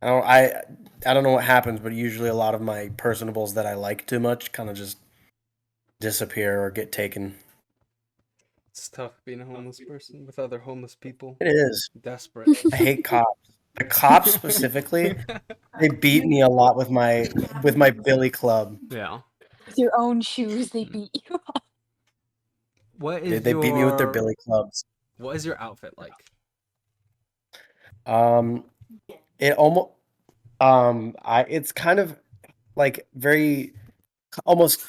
I don't know what happens, but usually a lot of my personables that I like too much kind of just disappear or get taken. It's tough being a homeless person with other homeless people. It is. Desperate. I hate cops. The cops specifically, they beat me a lot with my billy club. Yeah. With your own shoes, they beat you. What Dude, is they beat me with their your billy clubs. what is your outfit like? Um, it almost I it's kind of like very almost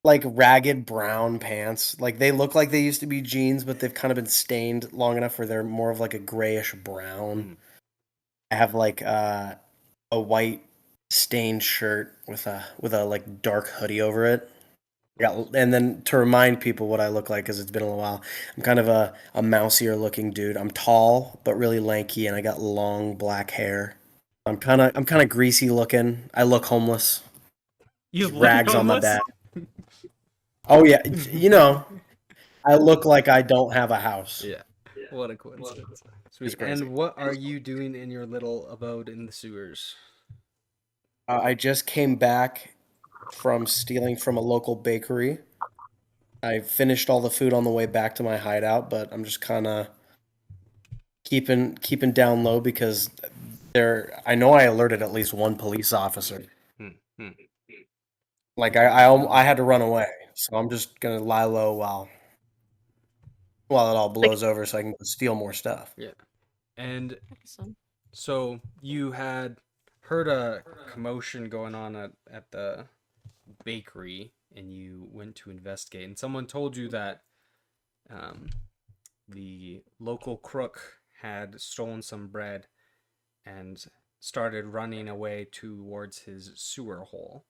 like ragged brown pants. Like they look like they used to be jeans, but they've kind of been stained long enough where they're more of like a grayish brown. Mm. I have like a white stained shirt with a like dark hoodie over it. Yeah, and then to remind people what I look like, because it's been a little while, I'm kind of a mousier looking dude. I'm tall but really lanky, and I got long black hair. I'm kind of greasy looking. I look homeless. You Just look rags on my homeless? back. Oh yeah, you know, I look like I don't have a house. Yeah. What a coincidence. It's Sweet. crazy. And what are you doing in your little abode in the sewers? I just came back from stealing from a local bakery. I finished all the food on the way back to my hideout, but I'm just kind of keeping down low because I know I alerted at least one police officer. Hmm. Hmm. Like I had to run away, so I'm just gonna lie low while it all Like, blows over, so I can steal more stuff. Yeah. And awesome. so you had heard a commotion going on at the bakery and you went to investigate and someone told you that um, the local crook had stolen some bread and started running away towards his sewer hole.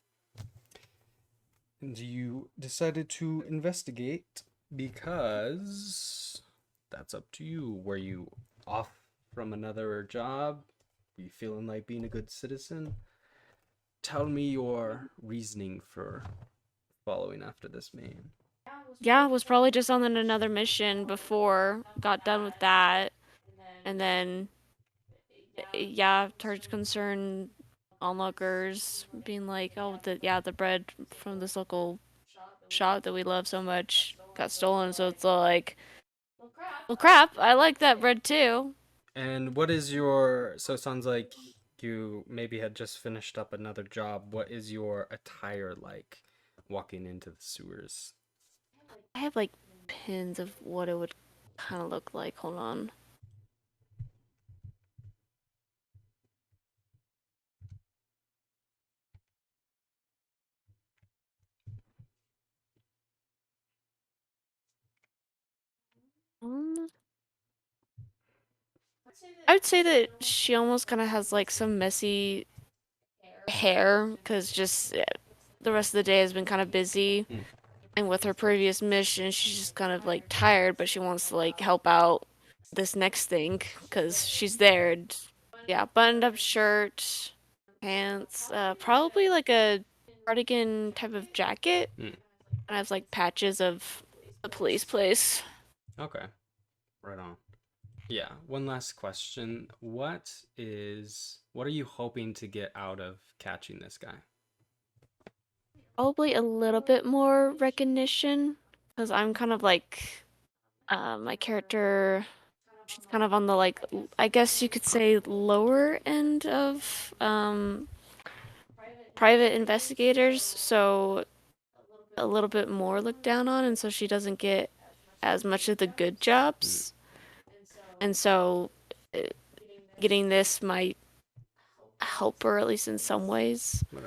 And you decided to investigate because that's up to you. Were you off from another job? Were you feeling like being a good citizen? Tell me your reasoning for following after this man. Yeah, was probably just on another mission before, got done with that, and then yeah, started concern onlookers being like, oh, the bread from this local shop that we love so much got stolen, so it's all like, well, crap, I like that bread too. And what is your, so it sounds like you maybe had just finished up another job. What is your attire like walking into the sewers? I have like pins of what it would kind of look like. Hold on. Um, I would say that she almost kind of has like some messy hair because just the rest of the day has been kind of busy. Hmm. And with her previous mission, she's just kind of like tired, but she wants to like help out this next thing because she's there. Yeah, buttoned up shirt, pants, probably like a cardigan type of jacket. Hmm. And has like patches of the police place. Okay, right on. Yeah, one last question. What are you hoping to get out of catching this guy? Probably a little bit more recognition because I'm kind of like my character. She's kind of on the like I guess you could say lower end of private investigators, so a little bit more looked down on, and so she doesn't get as much of the good Hmm. jobs. And so uh, getting this might help her at least in some ways. Okay.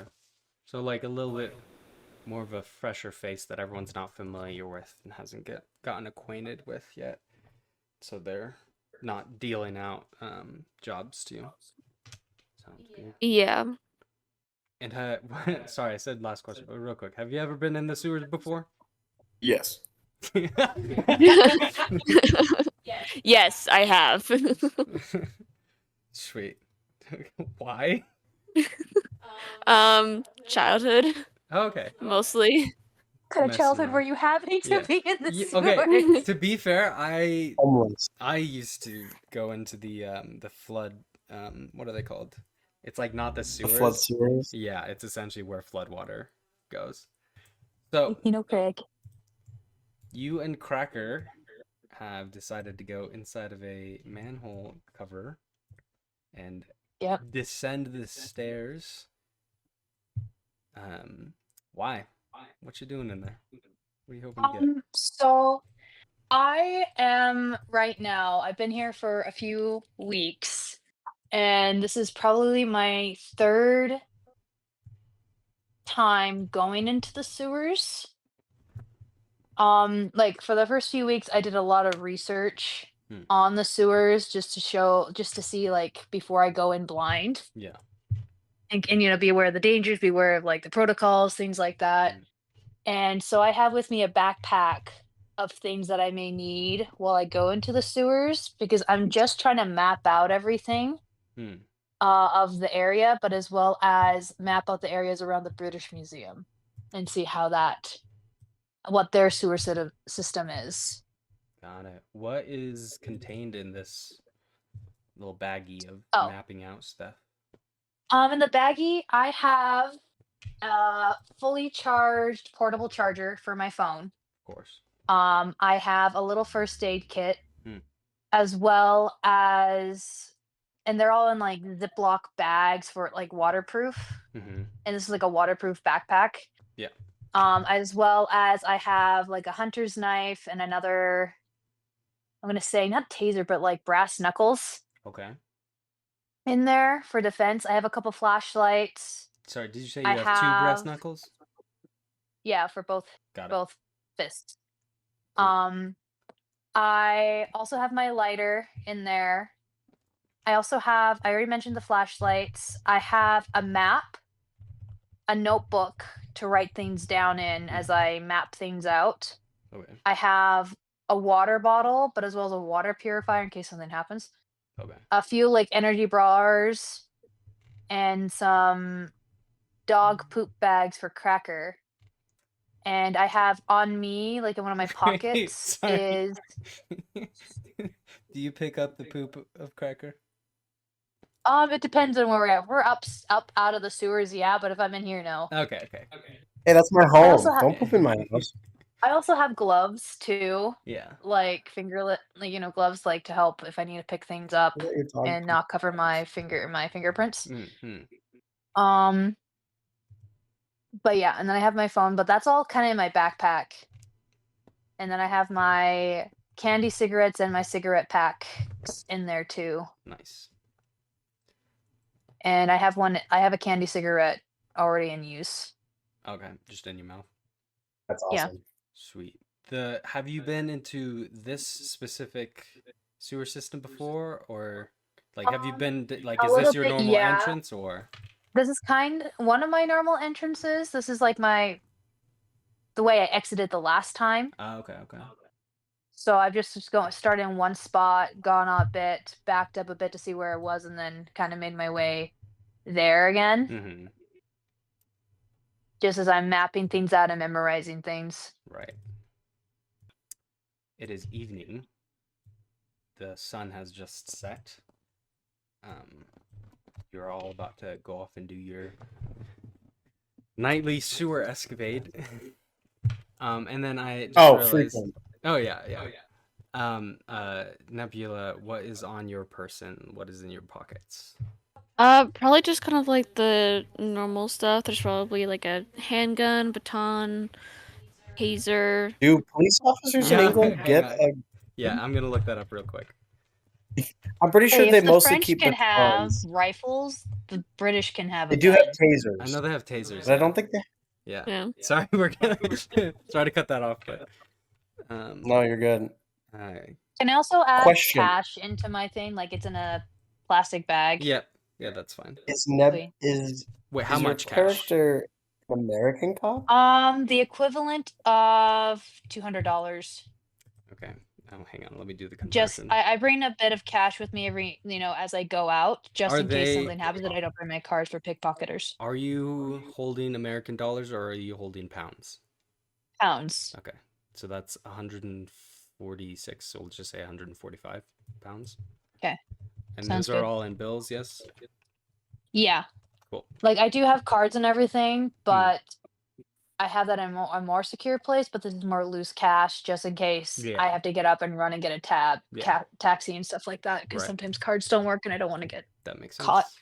So like a little bit more of a fresher face that everyone's not familiar with and hasn't gotten acquainted with yet. So they're not dealing out jobs to you. Sounds good. Yeah. And sorry, I said last question, but real quick, have you ever been in the sewers before? Yes. Yes, I have. Sweet. Why? Childhood Okay. mostly. What kind of Messing childhood were around. you having to Yeah. be in the Yeah. Okay. sewers? To be fair, Homeless. I used to go into the flood what are they called? It's like not the The flood sewers. sewers. Yeah, it's essentially where floodwater goes. So Craig. you and Cracker have decided to go inside of a manhole cover and Yep. descend the stairs. Why? What you doing in there? What are you hoping to get? So I am right now, I've been here for a few weeks, and this is probably my third time going into the sewers. Like for the first few weeks, I did a lot of research Hmm. on the sewers just to see like before I go in blind Yeah. and be aware of the dangers, be aware of like the protocols, things like that. Mm. And so I have with me a backpack of things that I may need while I go into the sewers because I'm just trying to map out everything Hmm. of the area, but as well as map out the areas around the British Museum and see what their system is. Got it. What is contained in this little baggie of Oh, mapping out stuff? in the baggie, I have a fully charged portable charger for my phone. Of course. I have a little first aid kit, Hmm. as well as, and they're all in like Ziploc bags for like waterproof. Mm-hmm. And this is like a waterproof backpack. Yeah. As well as I have like a hunter's knife and another, I'm gonna say not taser, but like brass knuckles Okay. in there for defense. I have a couple flashlights. Sorry, did you say I you have two brass have, knuckles? yeah, for Got it. both fists. Cool. I also have my lighter in there. I already mentioned the flashlights. I have a map, a notebook to write things down in as I map things out. Okay. I have a water bottle, but as well as a water purifier in case something happens. Okay. A few like energy bars and some dog poop bags for Cracker. And I have on me, like in one of my Wait, pockets, sorry. is Do you pick up the poop of Cracker? it depends on where we're at. We're up out of the sewers, yeah, but if I'm in here, no. Okay. Hey, that's my I also home. have Don't poop in my house. I also have gloves too, Yeah. like gloves like to help if I need to pick things up What about your dog and poop? not cover my fingerprints. Mm-hmm. Um, but yeah, and then I have my phone, but that's all kind of in my backpack. And then I have my candy cigarettes and my cigarette pack in there too. Nice. And I have a candy cigarette already in use. Okay, just in your mouth. That's Yeah. awesome. Sweet. Have you been into this specific sewer system before, or like have you been like A is this little your bit, normal yeah. entrance or? This is one of my normal entrances. This is like the way I exited the last time. Okay. So I've just started in one spot, gone a bit, backed up a bit to see where it was, and then kind of made my way there again. Mm-hmm. Just as I'm mapping things out and memorizing things. Right. It is evening. The sun has just set. You're all about to go off and do your nightly sewer escapade. And then I just realized. Frequent. Oh yeah. Nebula, what is on your person? What is in your pockets? Probably just kind of like the normal stuff. There's probably like a handgun, baton, taser. Do police officers in Yeah, England hang get on. a? Yeah, I'm gonna look that up real quick. I'm pretty sure Hey, they if the mostly French keep can have batons. rifles, the British can have They a do have gun. tasers. I know they have tasers. But I don't think they. Yeah. Yeah. Sorry, we're gonna sorry to cut that off, but No, you're good. alright. Can I also add Question. cash into my thing, like it's in a plastic bag? Yeah, that's fine. Is Sweet. Wait, how is your much cash? character an American cop? The equivalent of $200. Okay. Oh, hang on. Let me do the conversion. Just I bring a bit of cash with me every as I go out, just Are in case they- something happens that I don't bring my cards for pickpocketers. Are you holding American dollars or are you holding pounds? Pounds. Okay. So that's 146, so we'll just say 145 pounds. Okay. And Sounds those are good. all in bills, yes? Yeah. Cool. Like, I do have cards and everything, but I have that in a more secure place, but this is more loose cash just in case I Yeah. have to get up and run and get a Yeah. taxi and stuff like that, because Right. sometimes cards don't work and I don't wanna get That makes caught. sense.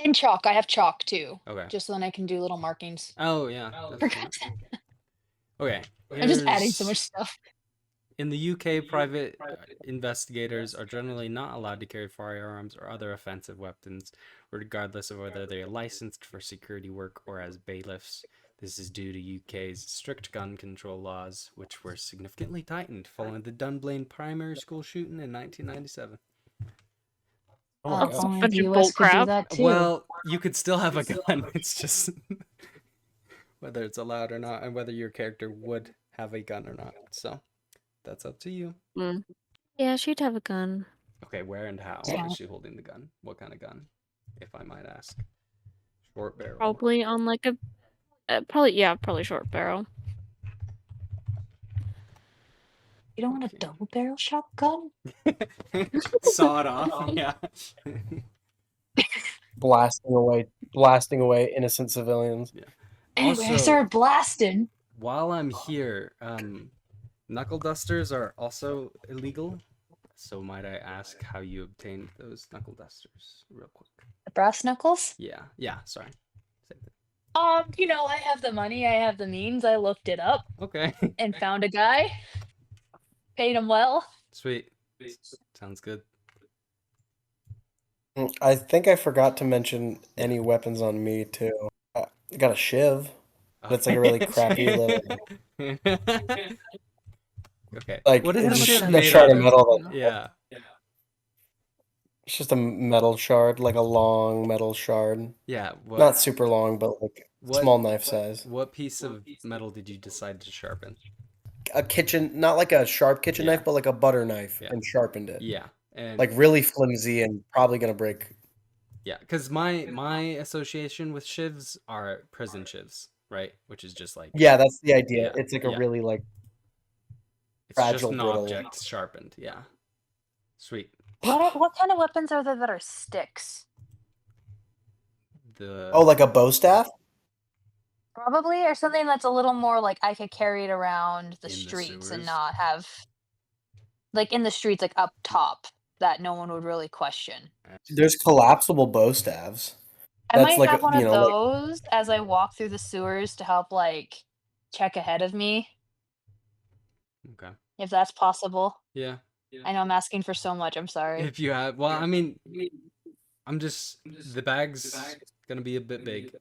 And chalk, I have chalk too, Okay. just so then I can do little markings. Oh yeah, that's smart. Okay. I'm just adding so Here's much stuff. in the UK, private investigators are generally not allowed to carry firearms or other offensive weapons, regardless of whether they are licensed for security work or as bailiffs. This is due to UK's strict gun control laws, which were significantly tightened following the Dunblane primary school shooting in 1997. Oh my That's a god. Only bunch the of US bull could do crap. that too. Well, you could still have a gun. It's just whether it's allowed or not, and whether your character would have a gun or not. So that's up to you. Mm. Yeah, she'd have a gun. Okay, where and how Yeah. is she holding the gun? What kind of gun, if I might ask? Short barrel. Probably on like a probably short barrel. You don't want a Okay. double barrel shotgun? Saw it off. Yeah. Blasting away innocent civilians. Anyway, I Also, started blasting. while I'm here, knuckle dusters are also illegal. So might I ask how you obtained those knuckle dusters, real quick? The brass knuckles? Yeah. Yeah. Sorry. Same thing. I have the money, I have the means, I looked it up Okay. and found a guy, paid him well. Sweet. Sounds good. I think I forgot to mention any weapons on me too. I got a shiv. But it's like a really crappy little, Okay. like What is it's the That shit looks a made shard out of of? metal. Yeah. It's just a metal shard, like a long metal shard. Yeah. Not super long, but like small knife size. What piece of metal did you decide to sharpen? A kitchen, not like a sharp kitchen Yeah. knife, but like a butter knife, Yeah. and sharpened it. Yeah. And Like really flimsy and probably gonna break. yeah, because my association with shivs are prison shivs, right? Which is just like Yeah, that's the idea. Yeah, It's like a yeah. really like it's just fragile, an brittle. object sharpened. Yeah. Sweet. What kind of weapons are there that are sticks? Oh, like a bow staff? Probably, or something that's a little more like I could carry it around the In the streets sewers? and not have like in the streets, like up top, that no one would really question. There's collapsible bow staves. I That's might like have one you of know, like those as I walk through the sewers to help like check ahead of me, Okay. if that's possible. Yeah. I know I'm asking for so much, I'm sorry. If you have, well, I mean, the bag's gonna be a bit big,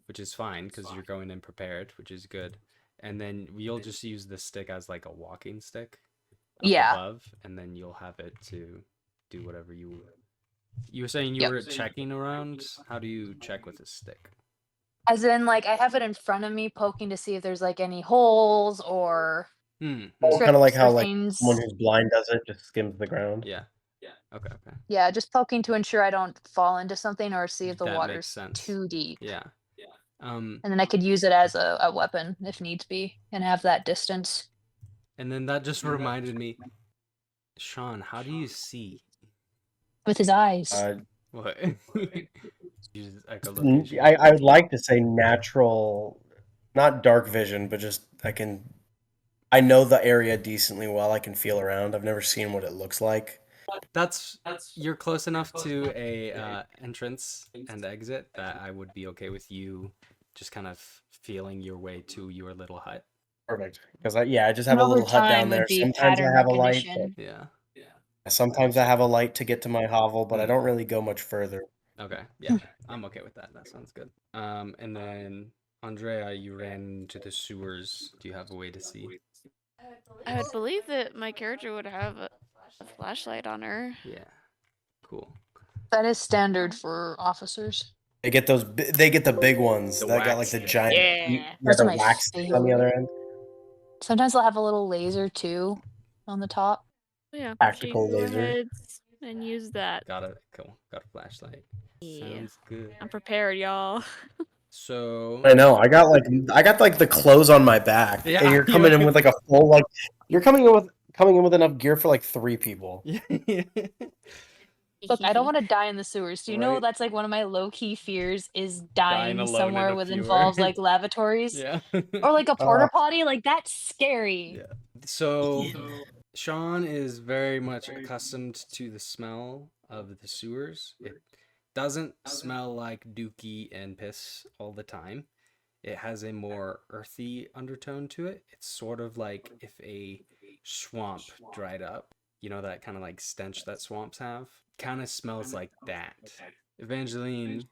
which is fine because you're going in prepared, which is good. And then you'll just use the stick as like a walking stick up Yeah. above, and then you'll have it to do whatever you. You were saying you Yep. were checking around. How do you check with a stick? As in, like, I have it in front of me poking to see if there's like any holes or kind of like strips how or like things. someone who's blind does it, just skims the ground. Yeah. Okay. Okay. Yeah, just poking to ensure I don't fall into something or see if the That makes water's sense. too deep. Yeah. And then I could use it as a weapon if needs be and have that distance. And then that just reminded me, Sean, how do you see? With his eyes. What? Use echolocation. I would like to say natural, not dark vision, but just I know the area decently well. I can feel around. I've never seen what it looks like. That's you're close enough to a entrance and exit that I would be okay with you just kind of feeling your way to your little hut. Perfect. Because I just have And a over little hut down time would there. be Sometimes I pattern have a light. recognition. Yeah. Sometimes I have a light to get to my hovel, but I don't really go much further. Okay. Yeah. I'm okay with that. That sounds good. And then Andrea, you ran to the sewers. Do you have a way to see? I would believe that my character would have a flashlight on her. Yeah. Cool. That is standard for officers. They get they get the big ones The that got like wax the stick. giant. Yeah. Those the are my wax stick on the other end. Sometimes they'll have a little laser too on the top. Yeah. Tactical she can go laser. ahead and use that. Got it. Cool. Got a flashlight. Yeah. Sounds good. I'm prepared, y'all. So I know. I got like the clothes on my back, Yeah, and you're coming in with like a full you're coming in with enough gear for like 3 people. Look, I don't want to die in the sewers. Do you know Right? that's like one of my low key fears is Dying dying alone in somewhere a with fewer. involves like lavatories Yeah. or like a Uh, porta potty? Like that's scary. Yeah. So Sean is very much accustomed to the smell of the sewers. It doesn't smell like dookie and piss all the time. It has a more earthy undertone to it. It's sort of like if a swamp dried up. You know that kind of like stench that swamps have? Kind of smells like that. Evangeline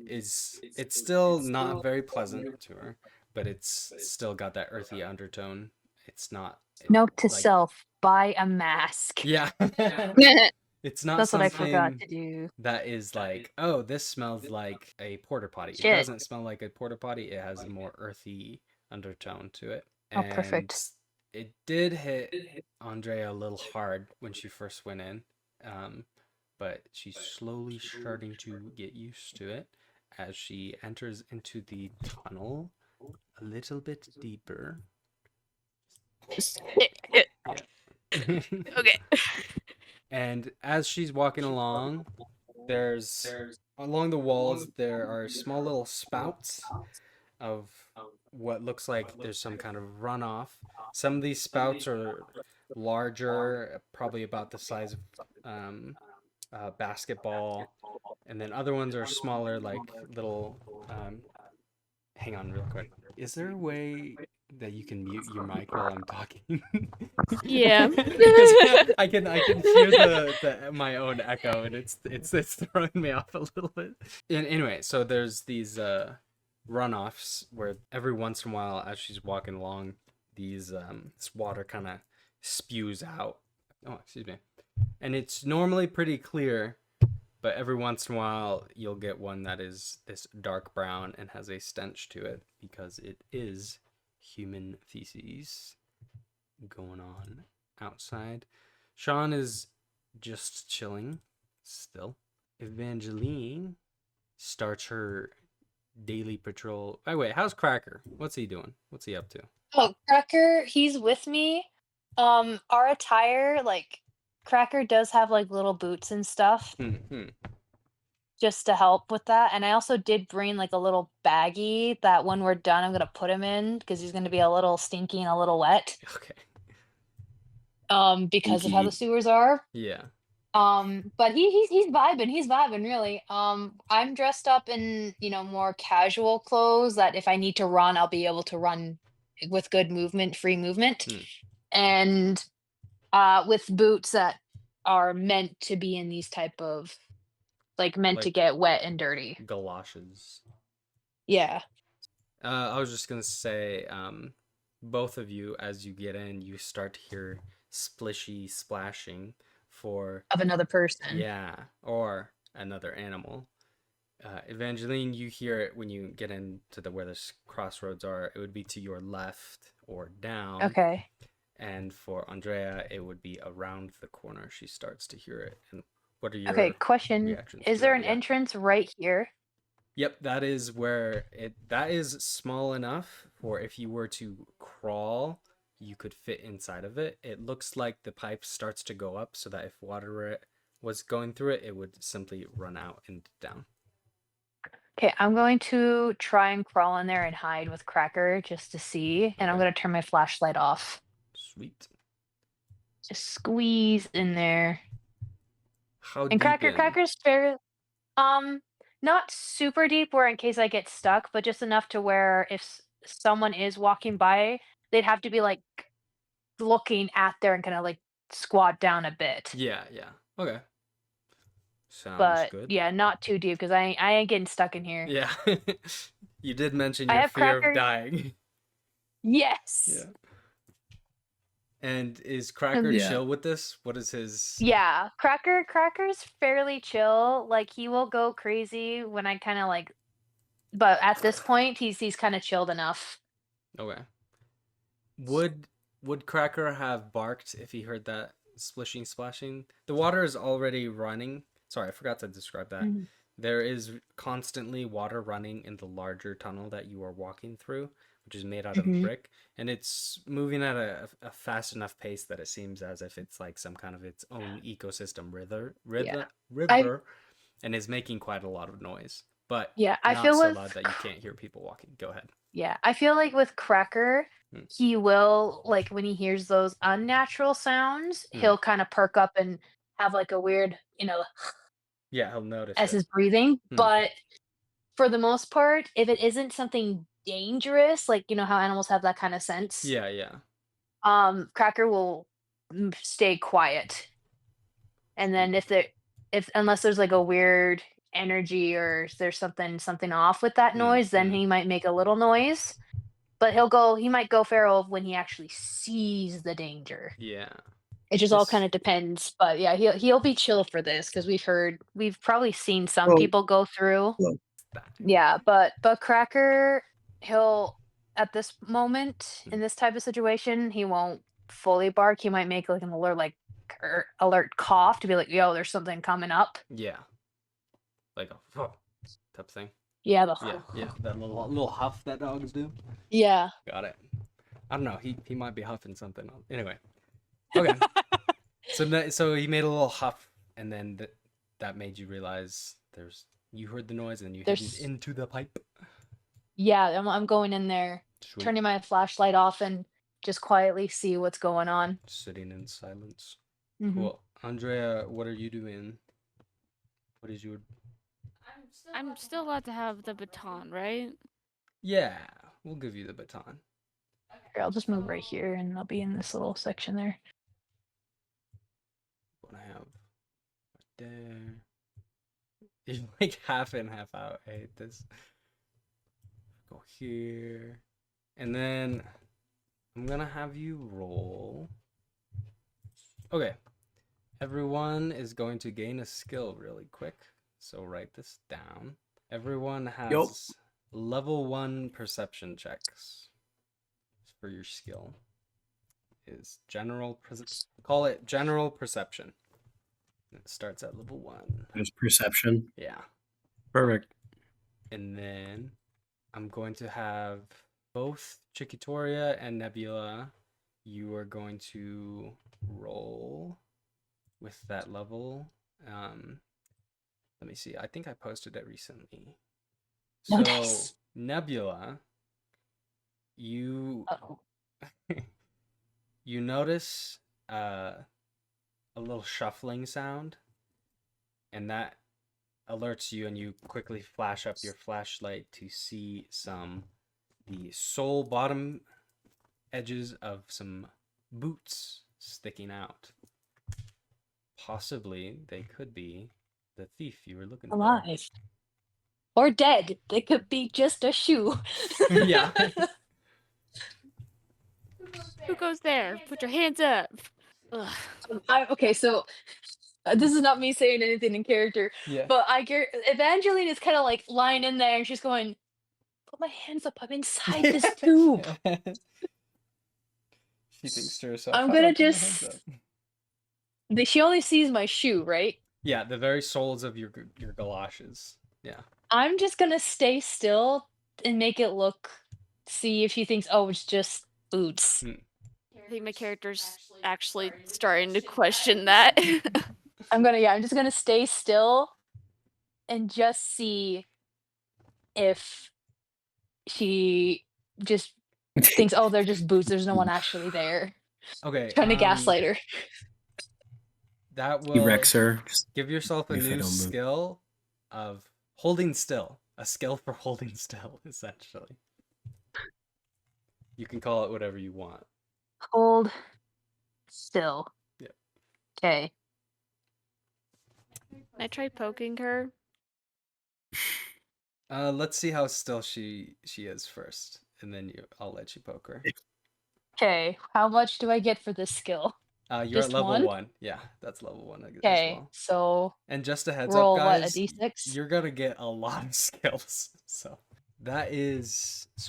is it's still not very pleasant to her, but it's still got that earthy undertone. It's not Note to like self: buy a mask. yeah. It's not That's what I forgot something to do. that is like, oh, this smells like a porta potty. It Shit. doesn't smell like a porta potty. It has a more earthy undertone to it. Oh, And perfect. it did hit Andrea a little hard when she first went in. But she's slowly starting to get used to it as she enters into the tunnel a little bit deeper. Yeah. Okay. And as she's walking along, there's along the walls there are small little spouts of what looks like there's some kind of runoff. Some of these spouts are larger, probably about the size of basketball, and then other ones are smaller, like little. Hang on, real quick. Is there a way that you can mute your mic while I'm talking? Yeah. 'Cause I can hear the my own echo, and it's throwing me off a little bit. And anyway, so there's these runoffs where every once in a while, as she's walking along, these this water kind of spews out. Oh, excuse me. And it's normally pretty clear, but every once in a while you'll get one that is this dark brown and has a stench to it because it is human feces going on outside. Sean is just chilling still. Evangeline starts her daily patrol. Oh wait, how's Cracker? What's he doing? What's he up to? Oh, Cracker, he's with me. Our attire, like Cracker does have like little boots and stuff Hmm. just to help with that. And I also did bring like a little baggie that when we're done, I'm gonna put him in because he's gonna be a little stinky and a little wet. Okay. Because of how the sewers are. Yeah. But he's vibing really. I'm dressed up in, more casual clothes that if I need to run, I'll be able to run with good movement, free movement. Hmm. And with boots that are meant to be in these type of meant to Like get wet and dirty. galoshes. Yeah. I was just gonna say, both of you, as you get in, you start to hear splishy splashing for Of another person. yeah, or another animal. Evangeline, you hear it when you get into where the crossroads are. It would be to your left or down. Okay. And for Andrea, it would be around the corner. She starts to hear it. And what are your Okay, question. reactions Is to there that? an Yeah. entrance right here? Yep, that is where that is small enough for if you were to crawl, you could fit inside of it. It looks like the pipe starts to go up so that if water was going through it, it would simply run out and down. Okay, I'm going to try and crawl in there and hide with Cracker just to see, and I'm Okay. going to turn my flashlight off. Sweet. Just squeeze in there. How And deep in? Cracker's fair not super deep where in case I get stuck, but just enough to where if someone is walking by, they'd have to be like looking at there and kind of like squat down a bit. Yeah, yeah. Okay. Sounds But good. yeah, not too deep because I ain't getting stuck in here. Yeah. You did mention I your have fear Cracker. of dying. Yes. Yeah. And is Cracker Yeah. chill with this? What is his Yeah, Cracker's fairly chill. Like he will go crazy when I kind of but at this point he's kind of chilled enough. Okay. Would Cracker have barked if he heard that splishing splashing? The water is already running. Sorry, I forgot to describe that. There is constantly water running in the larger tunnel that you are walking through, which is made out of brick, and it's moving at a fast enough pace that it seems as if it's like some kind of its own ecosystem river, and is making quite a lot of noise, but I not feel so with loud that you can't hear people walking. Go ahead. I feel like with Cracker, Hmm. he will, like, when he hears those unnatural sounds, he'll kind of perk up and have like a weird, Yeah, he'll notice as it. his breathing. Hmm. But for the most part, if it isn't something dangerous, like how animals have that kind of sense, Yeah. Cracker will stay quiet. And then if unless there's like a weird energy or there's something off with that noise, then he might make a little noise. But he might go feral when he actually sees the danger. Yeah. It just all kind of depends. But yeah, he'll be chill for this because we've probably seen some people go through. Yeah, but Cracker, he'll at this moment in this type of situation, he won't fully bark. He might make like an alert cough to be like, "Yo, there's something coming up." Yeah. Like a type thing. Yeah, Yeah. That little huff that dogs do. yeah. Got it. I don't know. He might be huffing something. Anyway. Okay. So he made a little huff, and then that made you realize you heard the noise, and you headed into the pipe. Yeah, I'm going in there, Sweet. turning my flashlight off, and just quietly see what's going on. Sitting in silence. Mhm. Cool. Andrea, what are you doing? What is your... I'm still allowed to have the baton, right? Yeah, we'll give you the baton. Here, I'll just move right here, and I'll be in this little section there. What I have right there. It's like half in, half out. I hate this. Go here. And then I'm gonna have you roll. Okay. Everyone is going to gain a skill really quick. So write this down. Everyone has level 1 perception checks for your skill. Is call it general perception. It starts at level 1. There's perception. Yeah. Perfect. And then I'm going to have both Chikitoria and Nebula. You are going to roll with that level. Let me see. I think I posted it recently. So Nice. Nebula, you Uh-oh. you notice a little shuffling sound, and that alerts you, and you quickly flash up your flashlight to see the sole bottom edges of some boots sticking out. Possibly they could be the thief you were looking for. Alive. Or dead. They could be just a shoe. Yeah. Who goes there? Put your hands up. Ugh. Okay, so this is not me saying anything in character, Yeah. but Evangeline is kind of like lying in there, and she's going, "Put my hands up. I'm inside this tube." She thinks to herself, I'm "How do I gonna put my hands just. up?" She only sees my shoe, right? Yeah, the very soles of your galoshes. Yeah. I'm just gonna stay still and make it look. See if she thinks, "Oh, it's just boots." I think my character's actually starting to question that. I'm just gonna stay still and just see if she just thinks, "Oh, they're just boots. There's no one actually there." Okay. Trying to gaslight her. That He will wrecks her. Just give yourself a if I new don't move. skill of holding still. A skill for holding still, essentially. You can call it whatever you want. Hold still. Yeah. Okay. Can I try poking her? Let's see how still she is first, and then I'll let you poke her. Okay. How much do I get for this skill? You're Just at level one? 1. Yeah, that's level 1 as Okay. well. So And just a heads roll up, what, a guys, d6? you're gonna get a lot of skills. So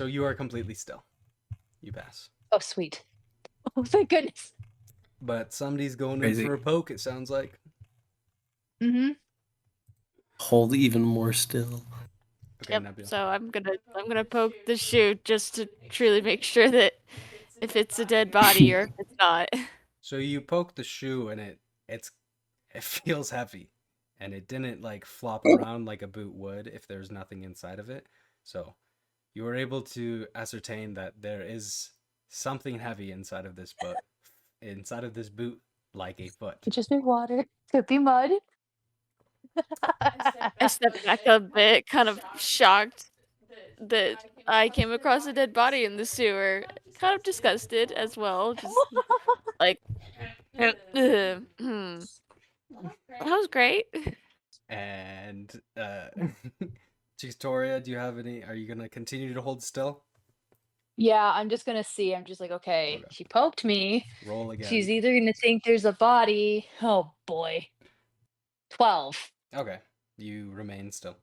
you are completely still. You pass. Oh, sweet. Oh, thank goodness. But somebody's going in Crazy. for a poke, it sounds like. Mm-hmm. Hold even more still. Okay, Yep. Nebula. So I'm gonna poke the shoe just to truly make sure that if it's a dead body or if it's not. So you poke the shoe and it feels heavy, and it didn't like flop around like a boot would if there's nothing inside of it. So you were able to ascertain that there is something heavy inside of this boot, like a foot. Could just be water. Could be mud. I stepped back a bit, kind of shocked that I came across a dead body in the sewer. Kind of disgusted as well, just like, that was great. And Victoria, do you have any? Are you gonna continue to hold still? Yeah, I'm just gonna see. I'm just like, okay, Okay. she poked me. Roll again. She's either gonna think there's a body. Oh boy. 12. Okay, you remain still.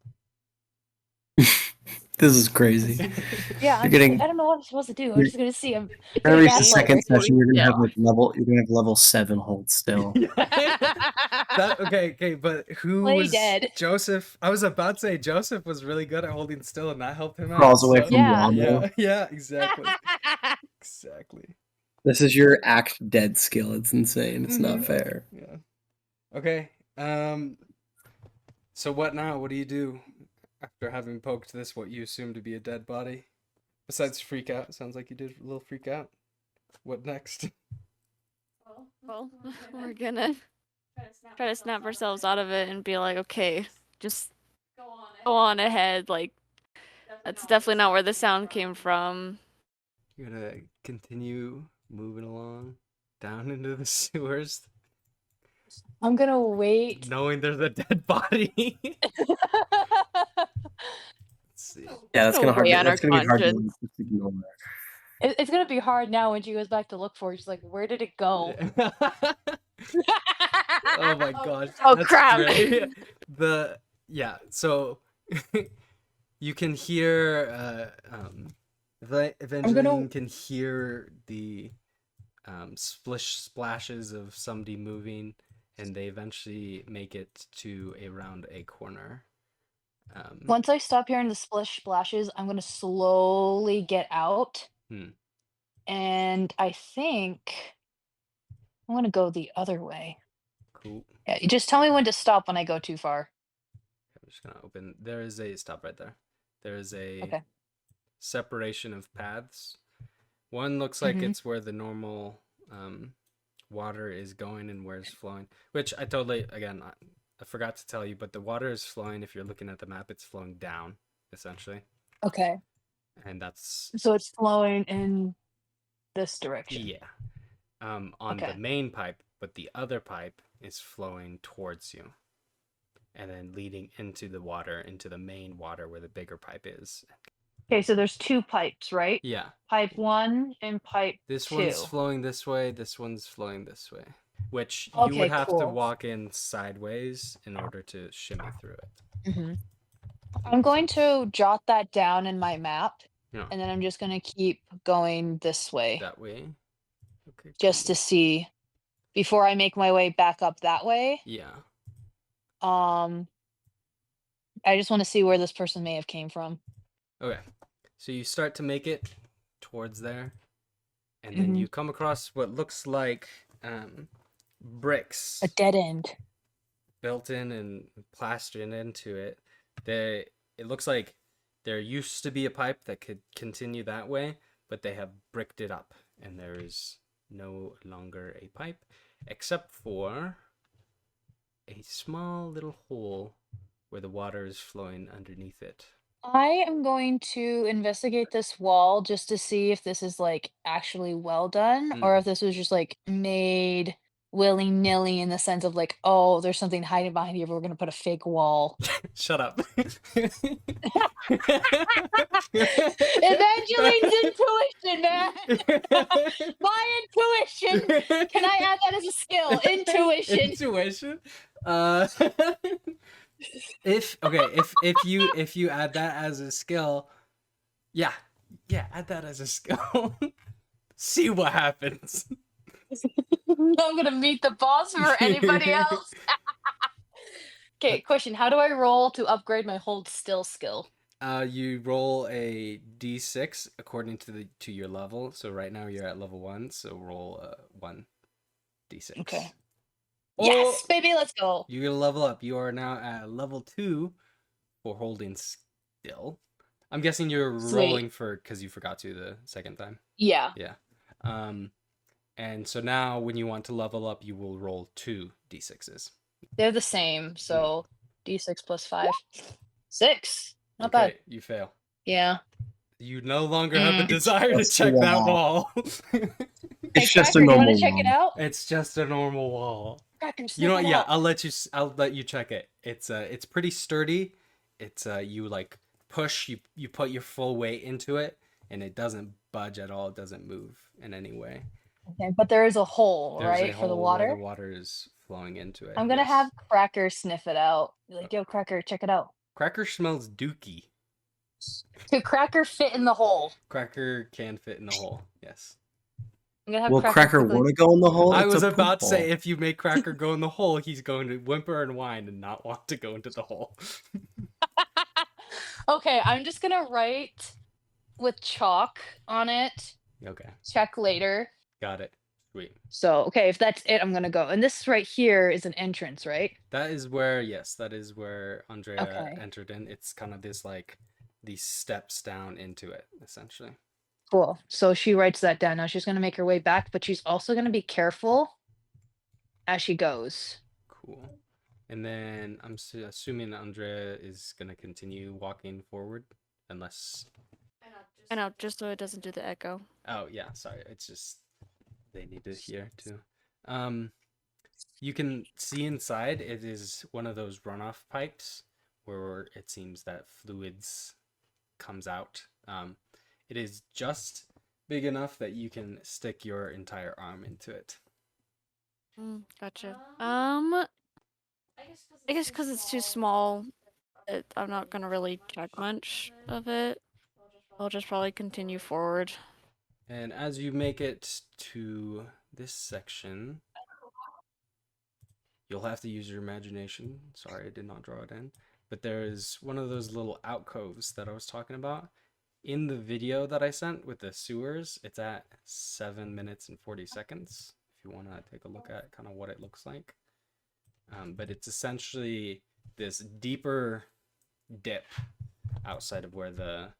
This is crazy. Yeah, You're getting I don't know what I'm supposed to do. I'm you're- just gonna see. I'm every gaslight second her. session you're gonna have Yeah. like level 7 hold still. Okay, but who Play was dead. Joseph? I was about to say Joseph was really good at holding still, and that helped him out. Crawls away so- from Yeah. Wombo. yeah, exactly, exactly. This is your act dead skill. It's insane. It's not Mhm. fair. Yeah. Okay. So what now? What do you do after having poked this what you assume to be a dead body? Besides freak out, sounds like you did a little freak out. What next? Well, we're gonna try to snap ourselves out of it and be like, okay, just go on ahead. Like, that's definitely not where the sound came from. You're gonna continue moving along down into the sewers, I'm gonna wait. knowing there's a dead body. Let's see. Yeah, that's No gonna hard. way on That's our gonna be hard to conscience. just ignore. It's gonna be hard now when she goes back to look for it. She's like, where did it go? Oh my gosh. Oh, that's crap. great. So you can hear Evangeline can hear the splashes of somebody moving, and they eventually make it to around a corner. Once I stop hearing the splish splashes, I'm gonna slowly get out. And I think I'm gonna go the other way. Cool. Yeah, you just tell me when to stop when I go too far. I'm just gonna open. There is a stop right there. There is a Okay. separation of paths. One looks like Mhm. it's where the normal water is going and where it's flowing. Which I totally, again, I forgot to tell you, but the water is flowing. If you're looking at the map, it's flowing down essentially, Okay. and that's So it's flowing in this direction. yeah. On the Okay. main pipe, but the other pipe is flowing towards you, and then leading into the water, into the main water where the bigger pipe is. Okay, so there's two pipes, right? Yeah. Pipe 1 and pipe This 2. one's flowing this way, this one's flowing this way. Which you Okay, would have to cool. walk in sideways in order to shimmy through it. Mhm. I'm going to jot that down in my map, Yeah. and then I'm just gonna keep going this way That way. Okay. just to see before I make my way back up that way. Yeah. I just want to see where this person may have came from. Okay. So you start to make it towards there, and then Mhm. you come across what looks like bricks A dead end. built in and plastered into it. It looks like there used to be a pipe that could continue that way, but they have bricked it up, and there is no longer a pipe except for a small little hole where the water is flowing underneath it. I am going to investigate this wall just to see if this is like actually well done or if this was just like made willy-nilly in the sense of like, oh, there's something hiding behind here, but we're gonna put a fake wall. Shut up. Evangeline's intuition, man. My intuition. Can I add that as a skill? Intuition. Intuition. If you add that as a skill, yeah, add that as a skill. See what happens. I'm gonna meet the boss for anybody else. Okay, question. How do I roll to upgrade my hold still skill? You roll a d6 according to your level. So right now you're at level 1, so roll a 1d6. Okay. Oh, Yes, baby, let's go. you're gonna level up. You are now at level 2 for holding still. I'm guessing you're Sweet. rolling for because you forgot to the second time. Yeah, Yeah. And so now when you want to level up, you will roll 2d6s. they're the same. So D6 plus 5. 6. Not Okay, bad. you fail. Yeah. You no longer have the Mm. desire to just a check that wall. wall. Hey, It's just Cracker, a do you want normal to check it wall. out? It's just a normal wall. Cracker, You sniff know what? it Yeah, out. I'll let you check it. It's pretty sturdy. It's you like push, you put your full weight into it, and it doesn't budge at all. It doesn't move in any way. Okay, but there is a hole, There's right, a for the hole where the water? water is flowing into it. I'm gonna Yes. have Cracker sniff it out. Be like, yo, Cracker, check it out. Cracker smells dookie. Could Cracker fit in the hole? Cracker can fit in the hole. Yes. I'm gonna have Will Cracker quickly- want to go in the hole? I It's was a poop about to say hole. if you make Cracker go in the hole, he's going to whimper and whine and not want to go into the hole. Okay, I'm just gonna write with chalk on it. Okay. Check later. Got it. Sweet. So, okay, if that's it, I'm gonna go. And this right here is an entrance, right? That is where Andrea Okay. entered in. It's kind of this like these steps down into it, essentially. Cool. So she writes that down. Now she's gonna make her way back, but she's also gonna be careful as she goes. Cool. And then I'm assuming Andrea is gonna continue walking forward, unless. I know, just so it doesn't do the echo. Oh yeah, sorry. It's just they need to hear too. You can see inside. It is one of those runoff pipes where it seems that fluids comes out. It is just big enough that you can stick your entire arm into it. Gotcha. I guess because it's too small, I'm not gonna really check much of it. I'll just probably continue forward. And as you make it to this section, you'll have to use your imagination. Sorry, I did not draw it in. But there is one of those little alcoves that I was talking about. In the video that I sent with the sewers, it's at 7 minutes and 40 seconds. If you want to take a look at kind of what it looks like. But it's essentially this deeper dip outside of where the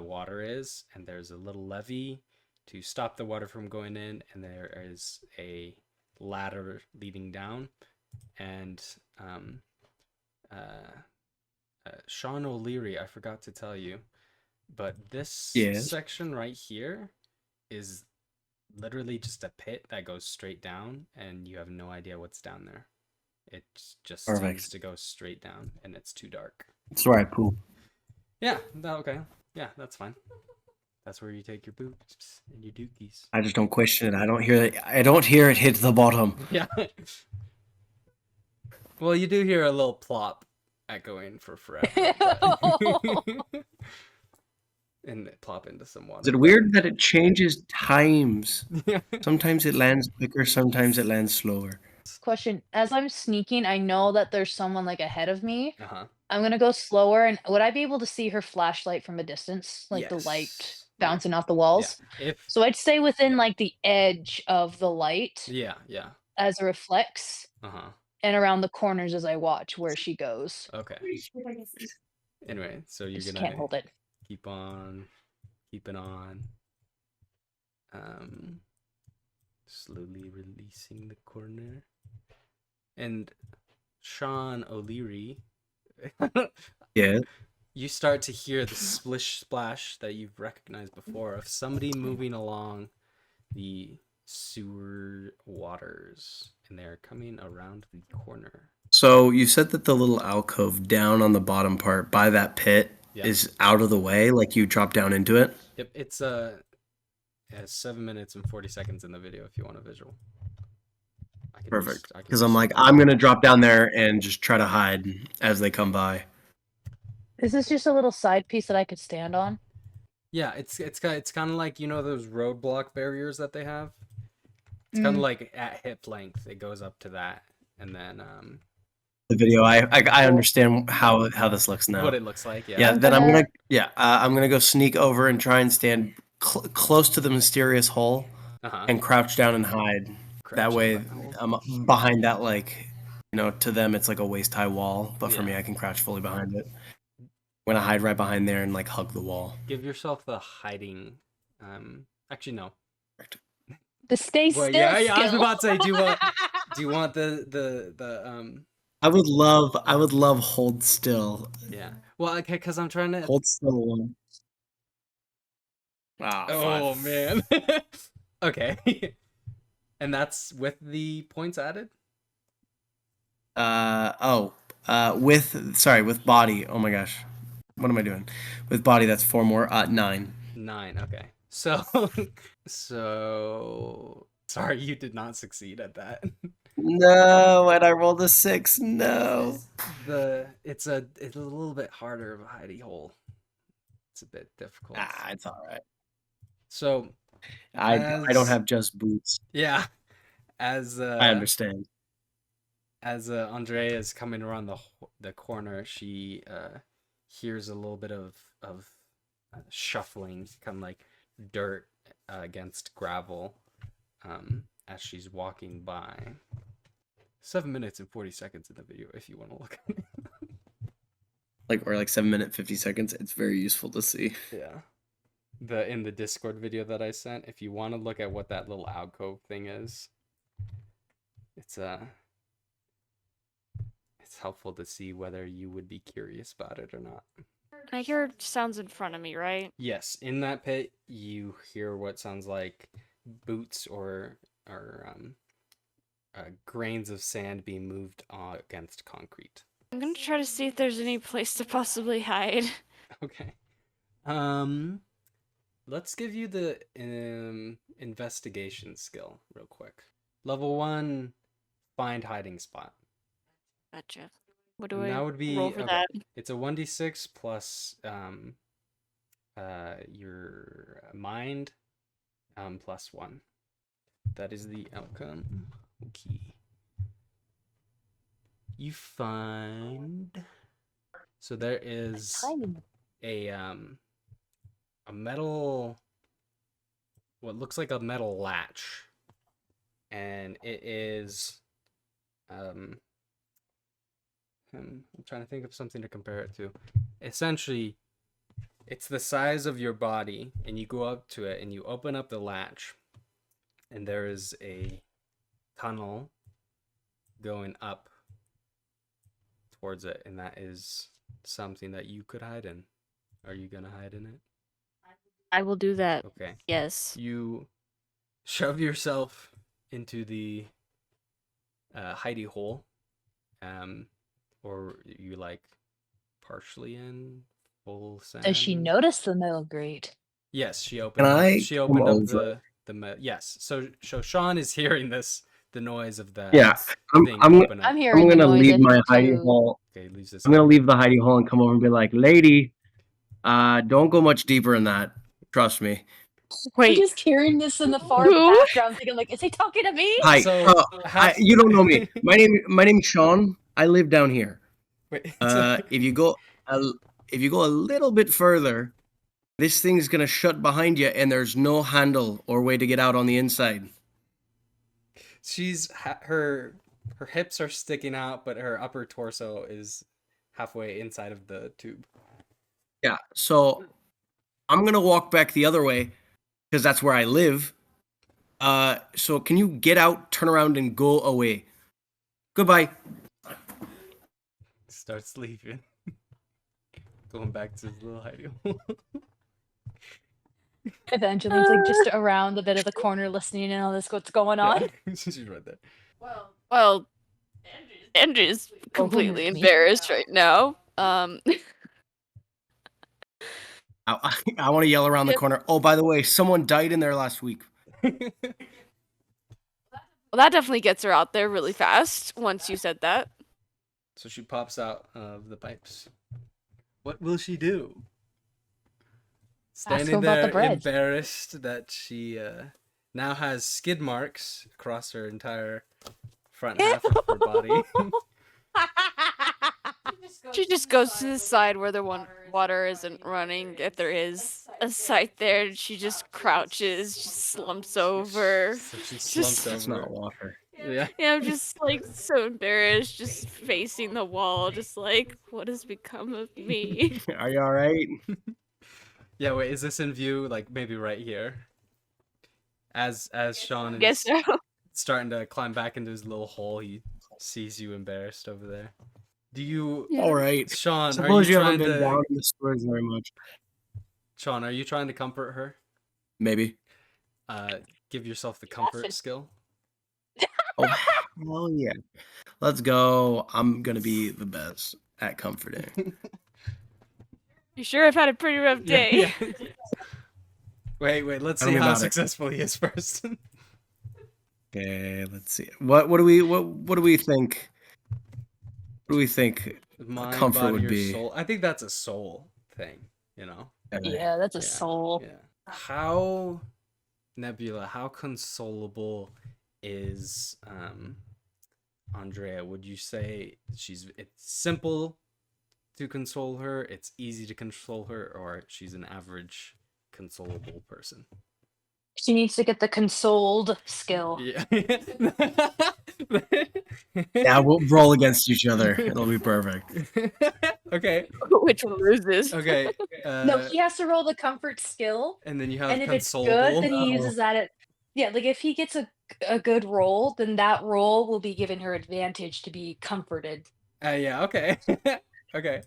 water is, and there's a little levee to stop the water from going in, and there is a ladder leading down. And Sean O'Leary, I forgot to tell you, but this Yes. section right here is literally just a pit that goes straight down, and you have no idea what's down there. It just Perfect. seems to go straight down, and it's too dark. That's where I poop. Yeah, okay. Yeah, that's fine. That's where you take your boots and your dookies. I just don't question it. I don't hear it. I don't hear it hit the bottom. Yeah. Well, you do hear a little plop echoing for forever. but- and plop into some water. Is it weird that it changes times? Yeah. Sometimes it lands quicker, sometimes it lands slower. Question: as I'm sneaking, I know that there's someone like ahead of me. Uh-huh. I'm gonna go slower, and would I be able to see her flashlight from a distance, like the light Yes. bouncing off the walls? Yeah. If So I'd stay within like the edge of the light yeah. as it reflects, Uh-huh. and around the corners as I watch where she goes. Okay. Anyway, so I you're just gonna can't hold it. keep on keeping on. Slowly releasing the corner. And Sean O'Leary, Yeah. you start to hear the splish splash that you've recognized before of somebody moving along the sewer waters, and they're coming around the corner. So you said that the little alcove down on the bottom part by that pit Yeah. is out of the way, like you drop down into it? Yep, it's 7 minutes and 40 seconds in the video if you want a visual. Perfect. Because I'm like, I'm going to drop down there and just try to hide as they come by. Is this just a little side piece that I could stand on? Yeah, it's kind of like, you know, those roadblock barriers that they have. It's kind of like at hip length. It goes up to that, and then the video. I understand how this looks now. What it looks like, Yeah, yeah. then I'm gonna go sneak over and try and stand close to the mysterious hole Uh-huh. and crouch down and hide. That Crouch way, and hide. I'm behind that, like, to them it's like a waist high wall, but for Yeah. me I can crouch fully behind it. I'm gonna hide right behind there and like hug the wall. Give yourself the hiding. Actually, no. The stay Well, still yeah, skill. I was about to say, do you want the I would love hold still. yeah. Well, okay, because I'm trying to. Hold still one. Ah, Oh fine. man. Okay. And that's with the points added. With body. Oh my gosh, what am I doing? With body, that's 4 more. 9. 9. Okay. So sorry, you did not succeed at that. No, and I rolled a 6. No. It's a little bit harder of a hidey hole. It's a bit difficult. It's all right. So I don't have just boots. yeah, as I understand. as Andrea is coming around the corner, she hears a little bit of shuffling, kind of like dirt against gravel, as she's walking by. 7 minutes and 40 seconds in the video, if you want to look at it. Like 7 minutes 50 seconds. It's very useful to see. Yeah. In the Discord video that I sent, if you want to look at what that little alcove thing is, it's helpful to see whether you would be curious about it or not. I hear sounds in front of me, right? Yes, in that pit you hear what sounds like boots or grains of sand being moved against concrete. I'm gonna try to see if there's any place to possibly hide. Okay. Let's give you the investigation skill real quick. Level 1, find hiding spot. Gotcha. What do And I that would be roll for that? It's a 1d6 plus your mind plus 1. That is the outcome. Okay. You find so there is a metal, what looks like a metal latch, and it is I'm trying to think of something to compare it to. Essentially, it's the size of your body, and you go up to it and you open up the latch, and there is a tunnel going up towards it, and that is something that you could hide in. Are you gonna hide in it? I will do that. Okay. Yes. You shove yourself into the hidey hole, or you like partially in, full sand. Does she notice the metal grate? Yes, she Can I She come opened up over? yes. So Sean is hearing the noise of that. Yeah, thing I'm open up. I'm hearing gonna the noise leave in my here hidey too. hole. Okay, leaves this. I'm gonna leave the hidey hole and come over and be like, "Lady, don't go much deeper in that. Trust me." I'm Wait. just hearing this in the far Who? background, thinking like, is he talking to me? Hi. So, you don't know me. My name's Sean. I live down here. Wait, If you go a little bit further, this thing's gonna shut behind you, and there's no handle or way to get out on the inside. she's her hips are sticking out, but her upper torso is halfway inside of the tube. Yeah. So I'm gonna walk back the other way because that's where I live. So can you get out, turn around, and go away? Goodbye. Starts leaving. Going back to his little hidey hole. Evangeline's like just around the bit of the corner listening in on this, what's going on. She's right there. Well, Andrew's completely missed me? embarrassed right now. I want to yell around the corner. Oh, by the way, someone died in there last week. Well, that definitely gets her out there really fast once you said that. So she pops out of the pipes. What will she do? Standing her about the there, bread. embarrassed that she now has skid marks across her entire front half of her body. She just goes to the side where the water isn't running. If there is a site there, she just crouches, just slumps over. So she Just- slumped That's not over. water. Yeah. Yeah, I'm just like so embarrassed, just facing the wall, just like, what has become of me? Are you all right? Yeah, wait, is this in view? Like maybe right here? As Sean Guess is so. starting to climb back into his little hole, he sees you embarrassed over there. Do you, All right. Sean? Suppose are you you haven't trying been to, down in the stores very much. Sean? Are you trying to comfort her? Maybe. Give yourself the comfort skill. Oh, hell yeah. Let's go. I'm going to be the best at comforting. You sure I've had a pretty rough day. Yeah. Wait. Let's Tell see me how about it. successful he is first. Okay, let's see. What do we think? What do we think Mind, comfort body, would or be? soul. I think that's a soul thing. You know. Yeah, that's a Yeah, soul. Yeah. How, Nebula, how consolable is Andrea? Would you say it's simple to console her, it's easy to console her, or she's an average consolable person? She needs to get the consoled skill. Yeah. Yeah, we'll roll against each other. It'll be perfect. Okay. Which one loses? Okay. No, he has to roll the comfort skill, And then you have and if it's consolable. good, then he uses that at. Yeah, like if he gets a good roll, then that roll will be given her advantage to be comforted. Yeah. Okay. Okay.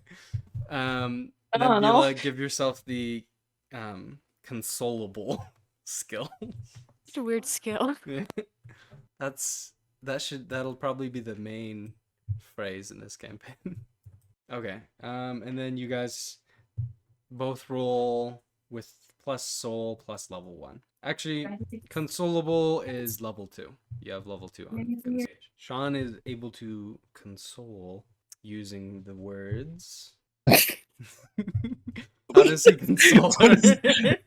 I don't know. Nebula, give yourself the consolable skill. It's a weird skill. That'll probably be the main phrase in this campaign. Okay. And then you guys both roll with plus soul plus level 1. Actually, consolable is level 2. You have level 2 on console. Sean is able to console using the words. How does he console her?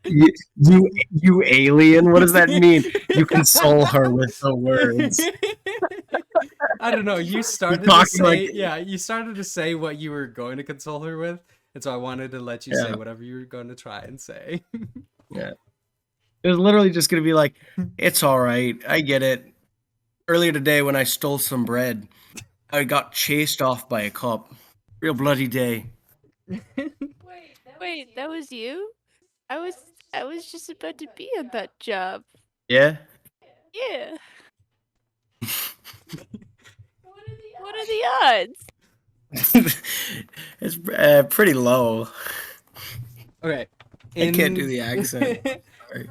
you alien? What does that mean? You console her with the words. I don't know. You started to talking say, like- yeah, you started to say what you were going to console her with, and so I wanted to let you say Yeah. whatever you were going to try and say. Yeah. It was literally just gonna be like, it's all right. I get it. Earlier today when I stole some bread, I got chased off by a cop. Real bloody day. Wait, that was you? I was just about to be on that job. Yeah? Yeah. What are the odds? It's pretty low. Okay. I can't do the accent. Sorry.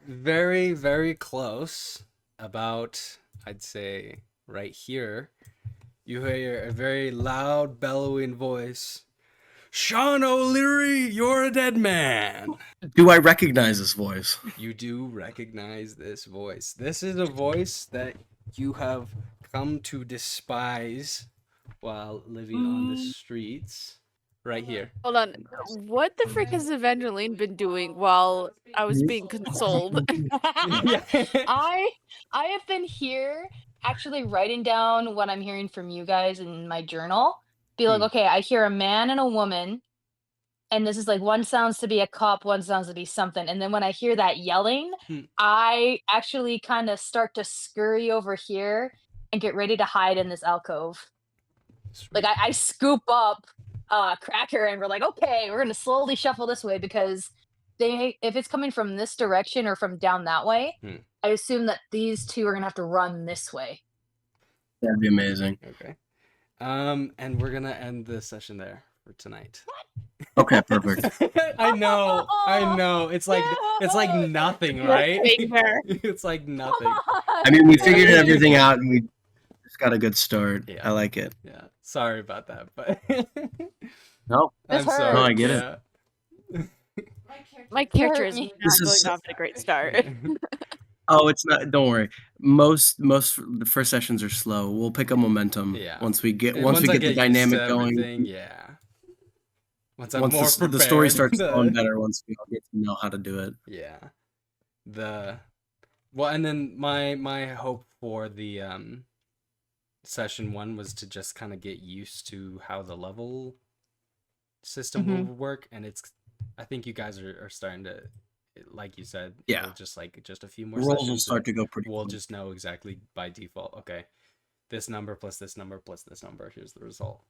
Very, very close. About, I'd say, right here. You hear a very loud, bellowing voice. Sean O'Leary, you're a dead man. Do I recognize this voice? You do recognize this voice. This is a voice that you have come to despise while living on the streets. Right here. Hold on. What the frick has Evangeline been doing while I was being consoled? I have been here actually writing down what I'm hearing from you guys in my journal. Be like, okay, I hear a man and a woman, and this is like one sounds to be a cop, one sounds to be something. And then when I hear that yelling, I actually kind of start to scurry over here and get ready to hide in this alcove. Like I scoop up Cracker and we're like, okay, we're gonna slowly shuffle this way because if it's coming from this direction or from down that way, I assume that these two are gonna have to run this way. That'd be amazing. Okay. And we're gonna end the session there for tonight. Okay, perfect. I know. It's like nothing, right? It's like nothing. I mean, we figured everything out and we just got a good start. Yeah. I like it. Yeah. Sorry about that, but No. I'm This sorry. No, I get it. Yeah. My character is me. not This going is- off to a great start. Oh, it's not. Don't worry. Most the first sessions are slow. We'll pick up momentum. Yeah. Once we get And once we I get the used dynamic to going. everything, yeah. Once I'm Once more the story prepared, starts flowing better, once we all get to know how to do it. Yeah. And then my hope for the session 1 was to just kind of get used to how the level system Mhm. will work, and I think you guys are starting to, like you said, Yeah. with just a few more The rolls will sessions, start to go pretty we'll quick. just know exactly by default, okay, this number plus this number plus this number, here's the result.